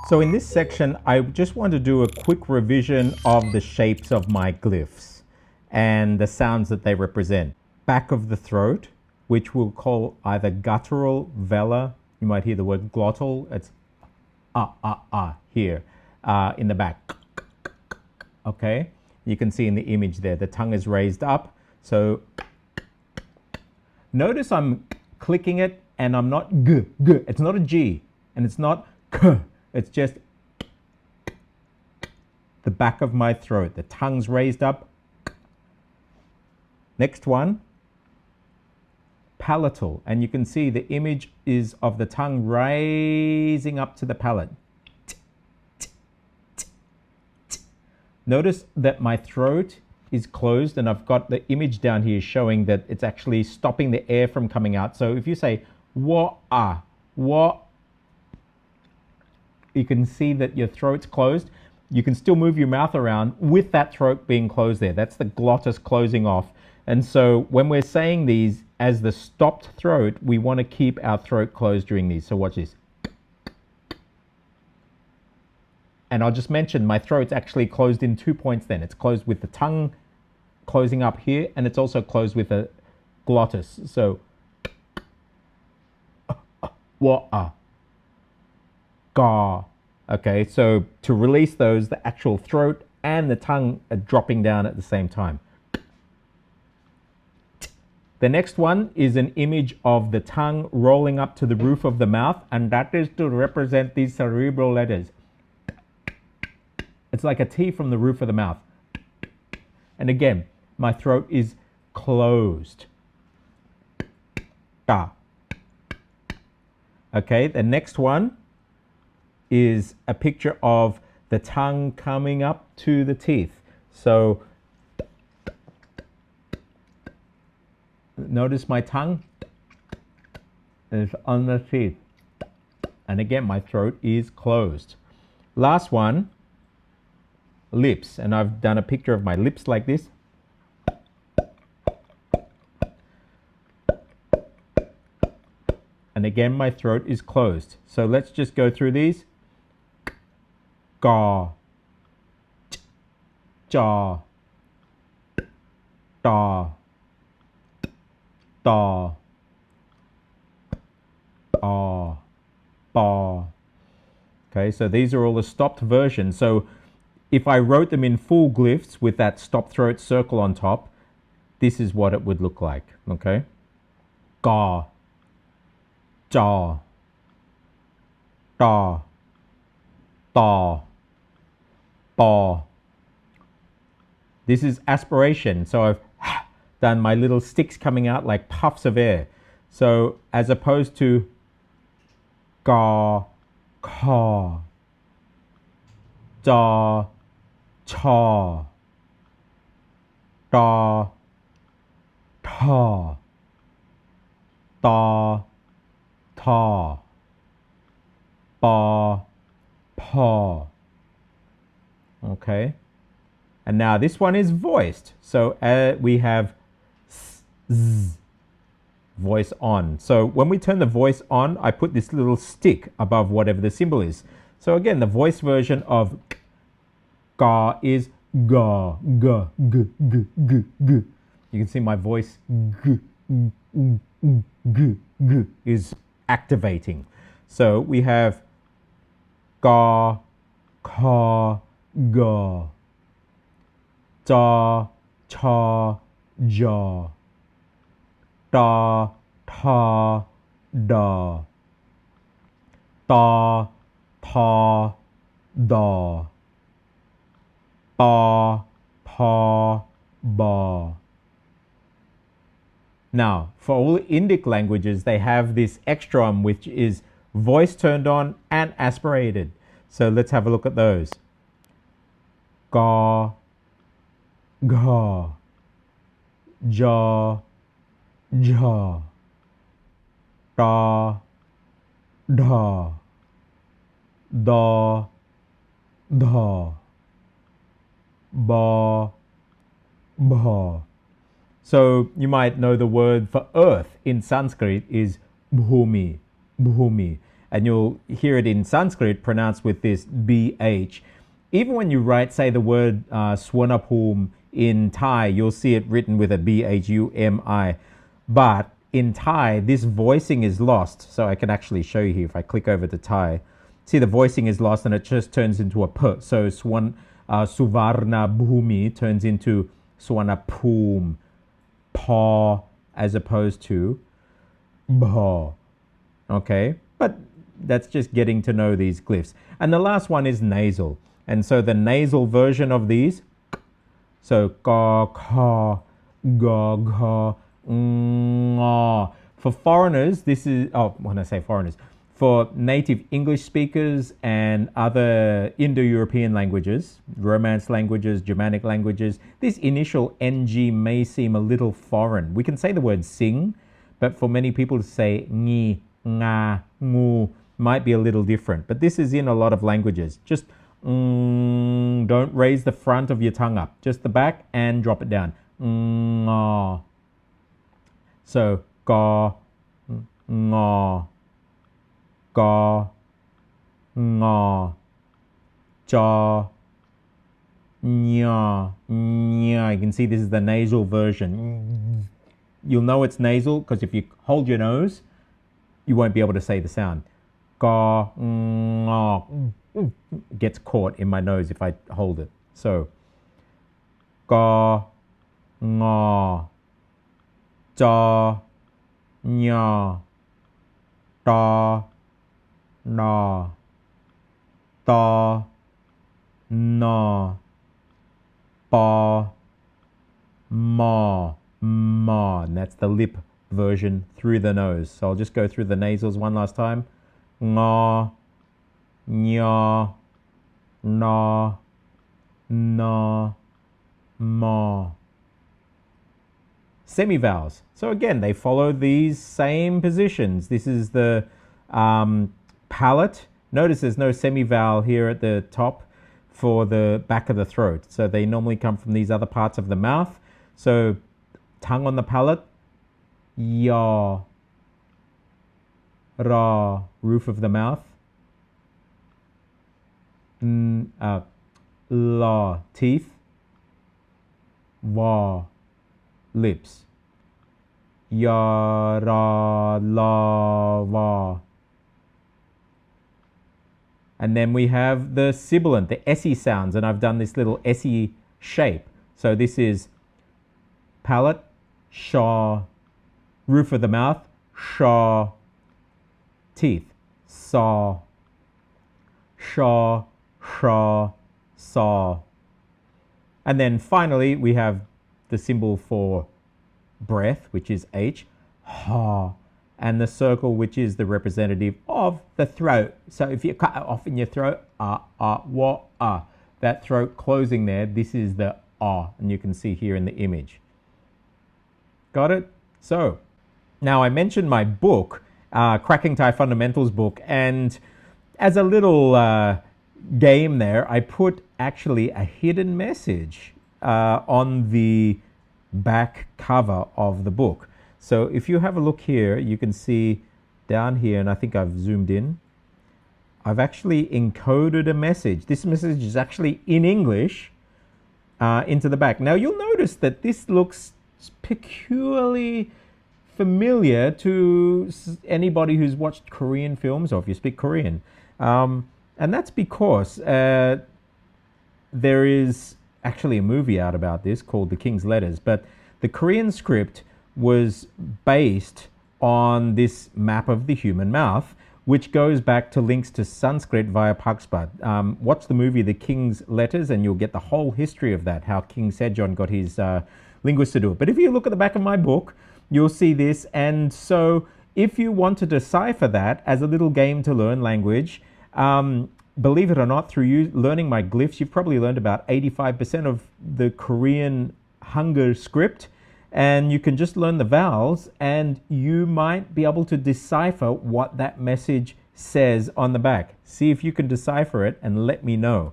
So in this section, I just want to do a quick revision of the shapes of my glyphs and the sounds that they represent. Back of the throat, which we'll call either guttural, velar. You might hear the word glottal. It's here in the back. Okay, you can see in the image there, the tongue is raised up. So notice I'm clicking it and I'm not g. It's not a G and it's not k. It's just the back of my throat. The tongue's raised up. Next one, palatal. And you can see the image is of the tongue raising up to the palate. Notice that my throat is closed and I've got the image down here showing that it's actually stopping the air from coming out. So if you say wa, you can see that your throat's closed. You can still move your mouth around with that throat being closed there. That's the glottis closing off. And so when we're saying these as the stopped throat, we want to keep our throat closed during these. So watch this. And I'll just mention my throat's actually closed in 2 points then. It's closed with the tongue closing up here, and it's also closed with a glottis. So wa, ga. Okay, so to release those, the actual throat and the tongue are dropping down at the same time. The next one is an image of the tongue rolling up to the roof of the mouth, and that is to represent these cerebral letters. It's like a T from the roof of the mouth. And again, my throat is closed. Da. Okay, the next one is a picture of the tongue coming up to the teeth. So notice my tongue is on the teeth. And again, my throat is closed. Last one, lips. And I've done a picture of my lips like this. And again, my throat is closed. So let's just go through these. Ga, jaw, da, da, ba. Okay, so these are all the stopped versions. So if I wrote them in full glyphs with that stopped throat circle on top, this is what it would look like. Okay, ga, jaw, da, da, ba. This is aspiration. So I've done my little sticks coming out like puffs of air. So as opposed to ga, ka, da, cha, da, ta, da, ta, ba, pa. Okay, and now this one is voiced. So we have z, voice on. So when we turn the voice on, I put this little stick above whatever the symbol is. So again, the voice version of ga is ga, ga, g, g, g, g. You can see my voice g, g, g, g is activating. So we have ga, ka, ga, da, cha, ja, da, ta, da, da, ta, da, ba, pa, ba. Now, for all Indic languages, they have this extron which is voice turned on and aspirated. So let's have a look at those. Ga, ga, ja, ja, da, da, da, da, ba, ba. So you might know the word for earth in Sanskrit is bhumi, bhumi. and you'll hear it in Sanskrit pronounced with this BH. Even when you write, say, the word Swanapum in Thai, you'll see it written with a BHUMI. But in Thai, this voicing is lost. So I can actually show you here if I click over to Thai. See, the voicing is lost and it just turns into a P. So Suvarna Bhumi turns into Swanapum, Pa, as opposed to Bha. Okay? But that's just getting to know these glyphs. And the last one is nasal. And so the nasal version of these, so Ka, Ka, Ga, Ga, Nga. For foreigners, this is, when I say foreigners, for native English speakers and other Indo-European languages, Romance languages, Germanic languages, this initial NG may seem a little foreign. We can say the word sing, but for many people to say ngi, nga, ngu might be a little different. But this is in a lot of languages. Just don't raise the front of your tongue up, just the back and drop it down. Nga. So, ga, nga, ga, nga, ja, nya, nya. You can see this is the nasal version. You'll know it's nasal because if you hold your nose, you won't be able to say the sound. Ga, nga, gets caught in my nose if I hold it. So, ga, nga, ja, nya, da, na, da, na, ba, ma, ma. And that's the lip version through the nose. So I'll just go through the nasals one last time. Nga, nya, na, na, ma. Semivowels. So again, they follow these same positions. This is the palate. Notice there's no semivowel here at the top for the back of the throat. So they normally come from these other parts of the mouth. So tongue on the palate. Ya, ra, roof of the mouth. La, teeth. Va, lips. Ya, ra, la, va. And then we have the sibilant, the SE sounds, and I've done this little SE shape. So this is palate, sha, roof of the mouth, sha, teeth, saw, sha, sha, saw. And then finally we have the symbol for breath, which is H, ha, and the circle, which is the representative of the throat. So if you cut it off in your throat, wa, that throat closing there, this is the and you can see here in the image. Got it? So now I mentioned my book, Cracking Thai Fundamentals book, and as a little game there, I put actually a hidden message on the back cover of the book. So if you have a look here, you can see down here, and I think I've zoomed in, I've actually encoded a message. This message is actually in English into the back. Now you'll notice that this looks peculiarly familiar to anybody who's watched Korean films, or if you speak Korean. And that's because there is actually a movie out about this called The King's Letters, but the Korean script was based on this map of the human mouth, which goes back to links to Sanskrit via Pakspat. Watch the movie The King's Letters and you'll get the whole history of that, how King Sejong got his linguists to do it. But if you look at the back of my book, you'll see this. And so if you want to decipher that as a little game to learn language, believe it or not, through you learning my glyphs, you've probably learned about 85% of the Korean Hangul script, and you can just learn the vowels and you might be able to decipher what that message says on the back. See if you can decipher it and let me know.